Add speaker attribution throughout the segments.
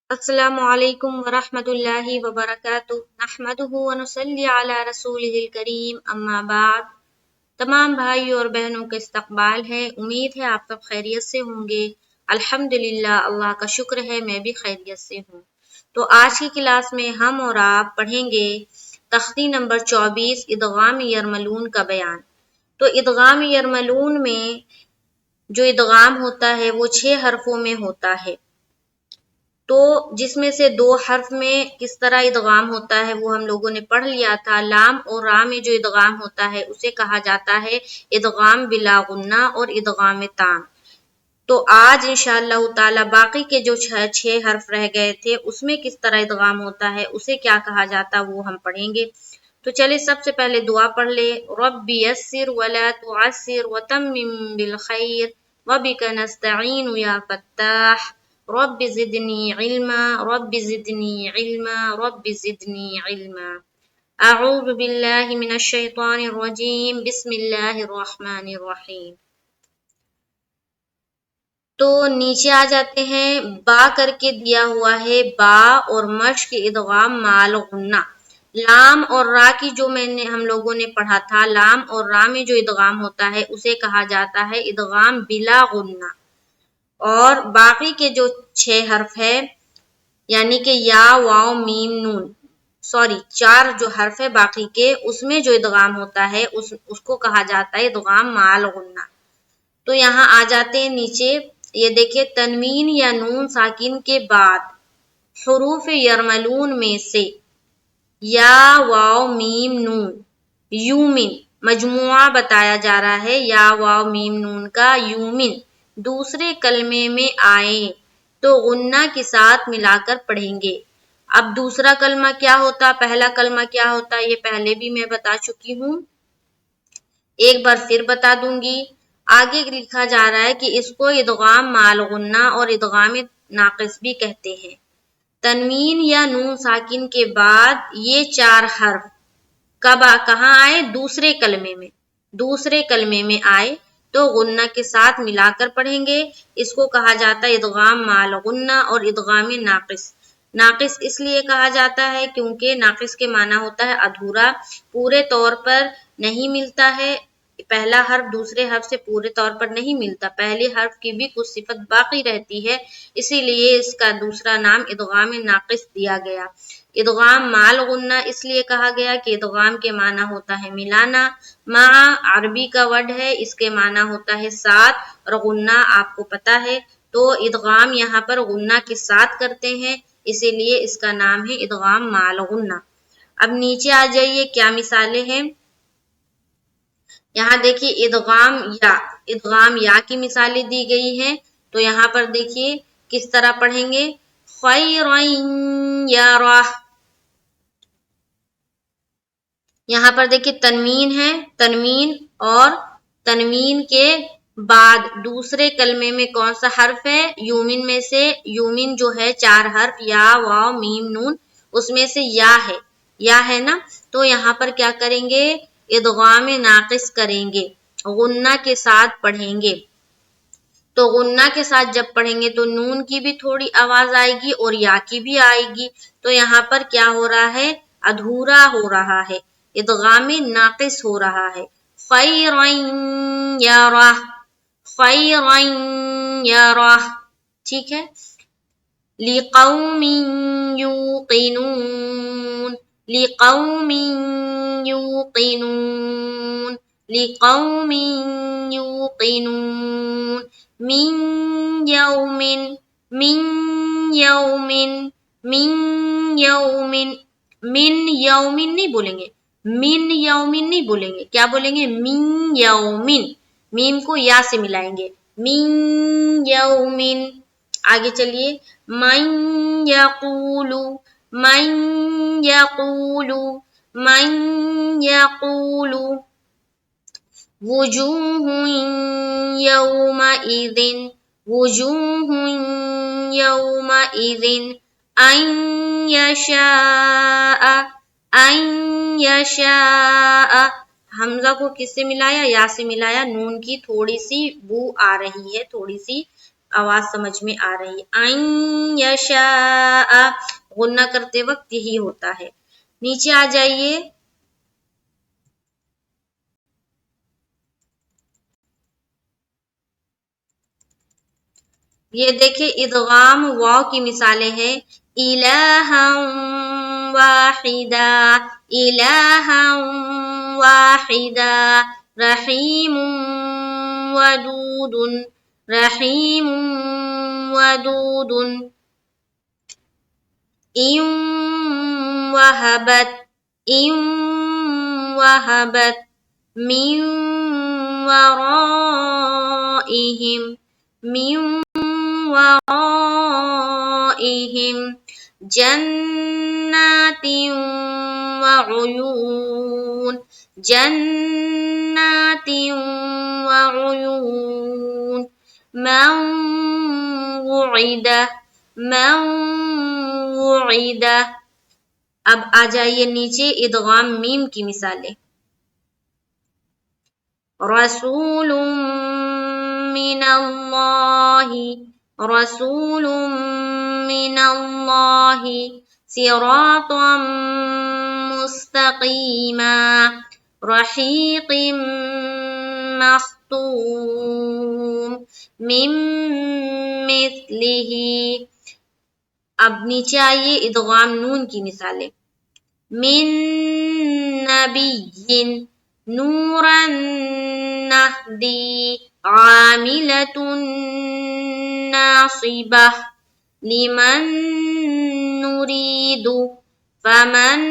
Speaker 1: السلام علیکم ورحمۃ اللہ وبرکاتہ نحمدہ ونصلی علی رسولہ الکریم اما بعد۔ تمام بھائیوں اور بہنوں کا استقبال ہے، امید ہے آپ سب خیریت سے ہوں گے۔ الحمدللہ، اللہ کا شکر ہے میں بھی خیریت سے ہوں۔ تو آج کی کلاس میں ہم اور آپ پڑھیں گے تختی نمبر 24 ادغام یرملون کا بیان۔ تو ادغام یرملون میں جو ادغام ہوتا ہے وہ 6 حرفوں میں ہوتا ہے، تو جس میں سے 2 حرف میں کس طرح ادغام ہوتا ہے وہ ہم لوگوں نے پڑھ لیا تھا۔ لام اور را میں جو ادغام ہوتا ہے اسے کہا جاتا ہے ادغام بلا غنہ اور ادغام تام۔ تو آج انشاءاللہ تعالی باقی کے جو 6 حرف رہ گئے تھے اس میں کس طرح ادغام ہوتا ہے، اسے کیا کہا جاتا وہ ہم پڑھیں گے۔ تو چلے سب سے پہلے دعا پڑھ لے۔ رب یسر ولا تعسر وتمم بالخیر وبک نستعین یا فتاح رب زدنی علما رب زدنی علما رب زدنی علما۔ اعوذ باللہ من الشیطان الرجیم بسم اللہ الرحمن الرحیم۔ تو نیچے آ جاتے ہیں، با کر کے دیا ہوا ہے با اور مشق ادغام مال غنہ۔ لام اور را کی جو ہم لوگوں نے پڑھا تھا، لام اور را میں جو ادغام ہوتا ہے اسے کہا جاتا ہے ادغام بلا غنہ۔ اور باقی کے جو 6 حرف ہے یعنی کہ یا واو میم نون، 4 جو حرف ہے باقی کے، اس میں جو ادغام ہوتا ہے اس کو کہا جاتا ہے ادغام مال غنہ۔ تو یہاں آ جاتے ہیں نیچے، یہ دیکھیں تنوین یا نون ساکن کے بعد حروف یرملون میں سے یا واو میم نون یومن مجموعہ بتایا جا رہا ہے، یا واو میم نون کا یومن دوسرے کلمے میں آئے تو غنہ کے ساتھ ملا کر پڑھیں گے۔ اب دوسرا کلمہ کیا ہوتا، پہلا کلمہ کیا ہوتا، یہ پہلے بھی میں بتا چکی ہوں، ایک بار پھر بتا دوں گی۔ آگے لکھا جا رہا ہے کہ اس کو ادغام مال غنہ اور ادغام ناقص بھی کہتے ہیں۔ تنوین یا نون ساکن کے بعد یہ 4 حرف کہاں آئے، دوسرے کلمے میں آئے تو غنہ کے ساتھ ملا کر پڑھیں گے۔ اس کو کہا جاتا ہے ادغام مال غنہ اور ادغام ناقص۔ ناقص اس لیے کہا جاتا ہے کیونکہ ناقص کے معنی ہوتا ہے ادھورا، پورے طور پر نہیں ملتا ہے، پہلا حرف دوسرے حرف سے پورے طور پر نہیں ملتا، پہلے حرف کی بھی کچھ صفت باقی رہتی ہے، اسی لیے اس کا دوسرا نام ادغام ناقص دیا گیا۔ ادغام مال غنہ اس لیے کہا گیا کہ ادغام کے معنی ہوتا ہے ملانا، مع عربی کا ورڈ ہے، اس کے معنی ہوتا ہے ساتھ، اور غنہ آپ کو پتا ہے، تو ادغام یہاں پر غنہ کے ساتھ کرتے ہیں، اسی لیے اس کا نام ہے ادغام مال غنہ۔ اب نیچے آ جائیے، کیا مثالیں ہیں، یہاں دیکھیے ادغام یا کی مثالیں دی گئی ہیں، تو یہاں پر دیکھیے کس طرح پڑھیں گے، خیرا یرہ، یہاں پر دیکھیے تنوین ہے، تنوین اور تنوین کے بعد دوسرے کلمے میں کون سا حرف ہے، یومن میں سے، یومن جو ہے 4 حرف یا واو میم نون، اس میں سے یا ہے نا، تو یہاں پر کیا کریں گے، ادغام ناقص کریں گے، غنہ کے ساتھ پڑھیں گے۔ تو غنہ کے ساتھ جب پڑھیں گے تو نون کی بھی تھوڑی آواز آئے گی اور یا کی بھی آئے گی، تو یہاں پر کیا ہو رہا ہے، ادھورا ہو رہا ہے، ادغام ناقص ہو رہا ہے۔ خیرا یرہ، خیرا یرہ، ٹھیک ہے۔ لقوم یوقنون، لقوم یوقنون، لقوم یوقنون، من یوم، من یوم، من یوم، من یوم نہیں بولیں گے، من یومن نہیں بولیں گے، کیا بولیں گے، من یومن، میم کو یا سے ملائیں گے، من یومن۔ آگے چلیے، من یقول، من یقول، من یقول، وجوہ یومئذ، وجوہ یومئذ، ان یشاء، ان یشاء، حمزہ کو کس سے ملایا، یا سے ملایا، نون کی تھوڑی سی بو آ رہی ہے، تھوڑی سی आवाज समझ में आ रही है। अन यशा गुन्ना करते वक्त यही होता है। नीचे आ जाइए। ये देखिए इदगाम वाव की मिसालें हैं। इलाहन वाहिदा, इलाहन वाहिदा, रहीमुन वदूदुन, रहीमुन वदूदुन, इन वहबत, इन वहबत, मिन वराइहिम, मिन वराइहिम जन्नातिन वउयून, जन्नातिन वउयून, मन वुइदा, मन वुइदा। अब आ जाइए नीचे इदगाम मीम की मिसालें। रसूलुम मिनल्लाहि, रसूलुम मिनल्लाहि, सिरातम मुस्तकीमा, रहीक़िम मख्तूम, मिन मिस्लिही। अब नीचे आइए इदगाम नून की मिसालें। मिन नबिय्यिन, नूरन नहदी, आमिलतुन नासिबह, लिमन नुरीदु, फमन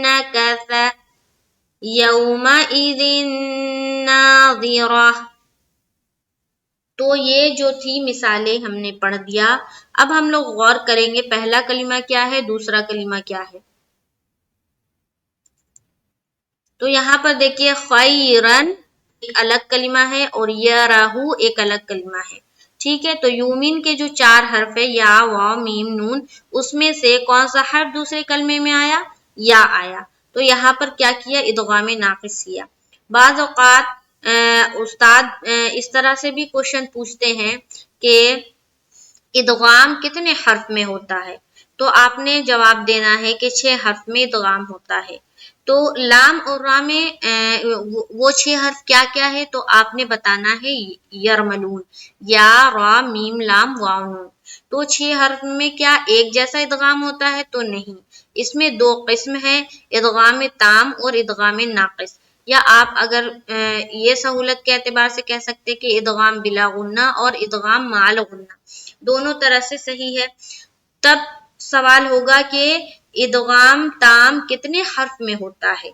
Speaker 1: नकथ, यौमइज़िन नाज़िरह। तो ये जो थी मिसालें हमने पढ़ दिया। अब हम लोग गौर करेंगे पहला कलिमा क्या है, दूसरा कलिमा क्या है। तो यहाँ पर देखिए खैरन एक अलग कलिमा है और यराहू एक अलग कलिमा है। ठीक है, तो यूमिन के जो 4 हर्फ है या, वाव, मीम, नून, उसमें से कौन सा हर्फ दूसरे कलमे में आया, या आया। तो यहाँ पर क्या किया, इदगाम नाकिस किया। बाज़ औक़ात उस्ताद इस तरह से भी क्वेश्चन पूछते हैं कि इदगाम कितने हर्फ में होता है, तो आपने जवाब देना है कि 6 हर्फ में इदगाम होता है। तो लाम और रा में वो 6 हर्फ क्या क्या है, तो आपने बताना है यरमलून, या, रा, मीम, लाम, वाव, नून। तो 6 हर्फ में क्या एक जैसा इदगाम होता है, तो नहीं, इसमें 2 किस्म है, इदगाम ताम और इदगाम नाकिस। या आप अगर ये सहूलत के एतबार से कह सकते हैं कि इदगाम बिला गुन्ना और इदगाम माल गुन्ना, दोनों तरह से सही है। तब सवाल होगा कि इदगाम ताम कितने हर्फ में होता है,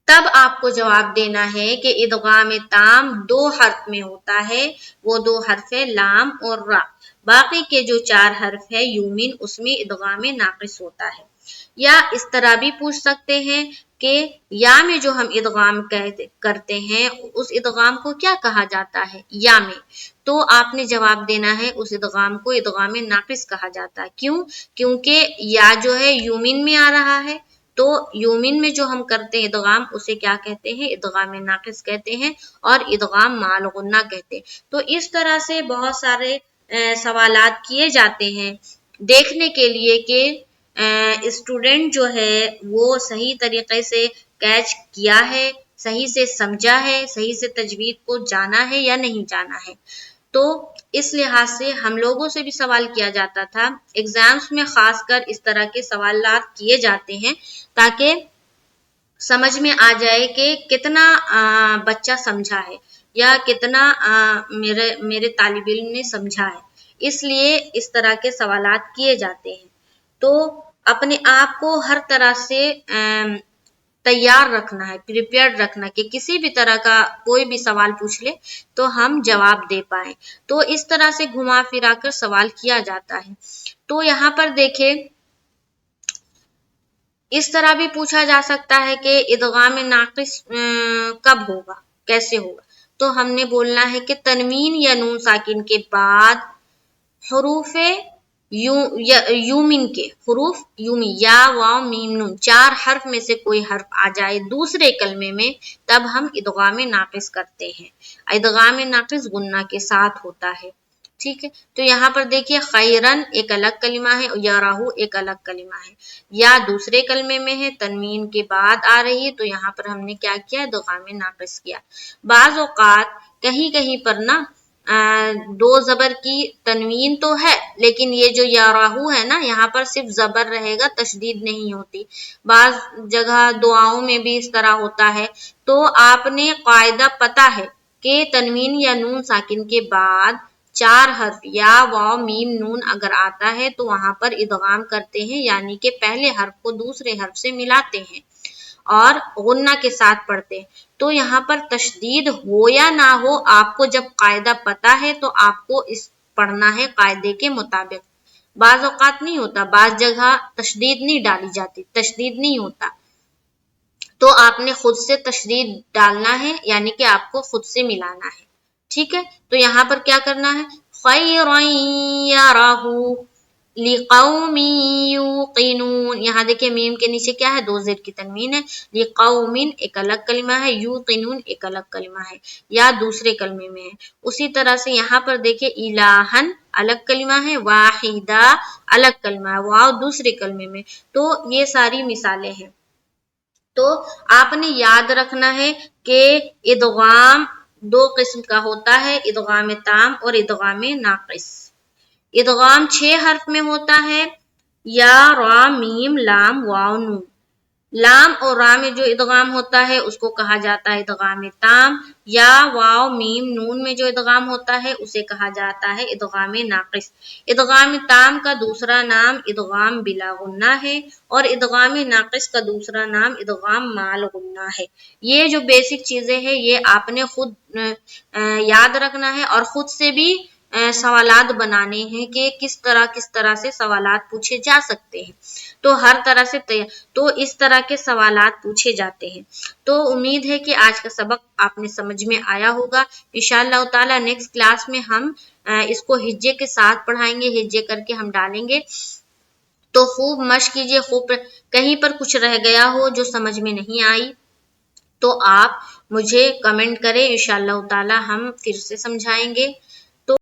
Speaker 1: तब आपको जवाब देना है कि इदगाम ताम 2 हर्फ में होता है। वो 2 हर्फ है लाम और रा। बाकी के जो 4 हर्फ है यूमिन, उसमें इदगाम नाकिस होता है। या इस तरह भी पूछ सकते हैं कि या में जो हम इदगाम करते हैं, उस इदगाम को क्या कहा जाता है, या में। तो आपने जवाब देना है उस इदगाम को इदगाम नाकिस कहा जाता है। क्यों? क्योंकि या जो है यूमिन में आ रहा है, तो यूमिन में जो हम करते हैं इदगाम, उसे क्या कहते हैं, इदगाम नाकिस कहते हैं, और इदगाम माल गुन्ना कहते हैं। तो इस तरह से बहुत सारे सवालात किए जाते हैं देखने के लिए कि स्टूडेंट जो है वो सही तरीके से कैच किया है, सही से समझा है, सही से तजवीद को जाना है या नहीं जाना है। तो इस लिहाज से हम लोगों से भी सवाल किया जाता था, एग्जाम्स में खासकर इस तरह के सवालात किए जाते हैं ताकि समझ में आ जाए कि कितना बच्चा समझा है या कितना मेरे तालिब इल्म ने समझा है। इसलिए इस तरह के सवालात किए जाते हैं। तो अपने आप को हर तरह से तैयार रखना है, प्रिपेयर्ड रखना, कि किसी भी तरह का कोई भी सवाल पूछ ले तो हम जवाब दे पाए। तो इस तरह से घुमा फिरा कर सवाल किया जाता है। तो यहाँ पर देखें, इस तरह भी पूछा जा सकता है कि इदगाम नाकिस कब होगा, कैसे होगा। तो हमने बोलना है कि तनवीन या नून साकिन के बाद हरूफे यूमिन के हुरूफ यूमी या वाव मीम नून 4 हर्फ में से कोई हर्फ आ जाए दूसरे कलमे में, तब हम इदगाम नाकिस करते हैं। इदगाम नाकिस गुन्ना के साथ होता है। ठीक है, तो यहाँ पर देखिए खैरन एक अलग कलिमा है, याराहू एक अलग कलिमा है। या दूसरे कलमे में है, तनवीन के बाद आ रही है, तो यहाँ पर हमने क्या किया, इदगाम नाकिस किया। बाज़ औक़ात कहीं कहीं पर ना दो जबर की तनवीन तो है, लेकिन ये जो याराहू है ना, यहाँ पर सिर्फ जबर रहेगा, तशदीद नहीं होती। बाज जगह दुआओं में भी इस तरह होता है। तो आपने कायदा पता है कि तनवीन या नून साकिन के बाद 4 हर्फ या वाव मीम नून अगर आता है तो वहां पर इदगाम करते हैं, यानी कि पहले हर्फ को दूसरे हर्फ से मिलाते हैं और गुन्ना के साथ पढ़ते हैं। तो यहाँ पर तशदीद हो या ना हो, आपको जब कायदा पता है तो आपको इस पढ़ना है कायदे के मुताबिक। बाज औकात नहीं होता, बाज जगह तशदीद नहीं डाली जाती, तशदीद नहीं होता, तो आपने खुद से तशदीद डालना है, यानी कि आपको खुद से मिलाना है। ठीक है, तो यहाँ पर क्या करना है, खैरन यराहू लिकौमिन यूकिनून। यहाँ देखिए मीम के नीचे क्या है, 2 ज़ेर की तनवीन है। लिकौमिन एक अलग कलिमा है, यूकिनून एक अलग कलिमा है, या दूसरे कलमे में है। उसी तरह से यहाँ पर देखिए इलाहन अलग कलिमा है, वाहिदा अलग कलिमा है, वाव दूसरे कलमे में। तो ये सारी मिसालें हैं। तो आपने याद रखना है कि इदगाम 2 किस्म का होता है, इदगाम ताम और इदगाम नाकिस। इदगाम 6 हर्फ में होता है, या रा मीम लाम वाव नून। लाम और रा में जो इदगाम होता है उसको कहा जाता है इदगाम ताम, या वाव मीम नून में जो इदगाम होता है उसे कहा जाता है इदगाम नाकिस। इदगाम ताम का दूसरा नाम इदगाम बिला गुन्ना है, और इदगाम नाकिस का दूसरा नाम इदगाम माल गुन्ना है। ये जो बेसिक चीजें हैं ये आपने खुद याद रखना है, और खुद से भी सवालात बनाने हैं कि किस तरह से सवालात पूछे जा सकते हैं। तो हर तरह से तो इस तरह के सवालात पूछे जाते हैं। तो उम्मीद है कि आज का सबक आपने समझ में आया होगा। इंशाअल्लाह ताला नेक्स्ट क्लास में हम इसको हिज्जे के साथ पढ़ाएंगे, हिज्जे करके हम डालेंगे। तो खूब मश्क कीजिए, खूब कहीं पर कुछ रह गया हो जो समझ में नहीं आई तो आप मुझे कमेंट करें, इंशाअल्लाह ताला हम फिर से समझाएंगे।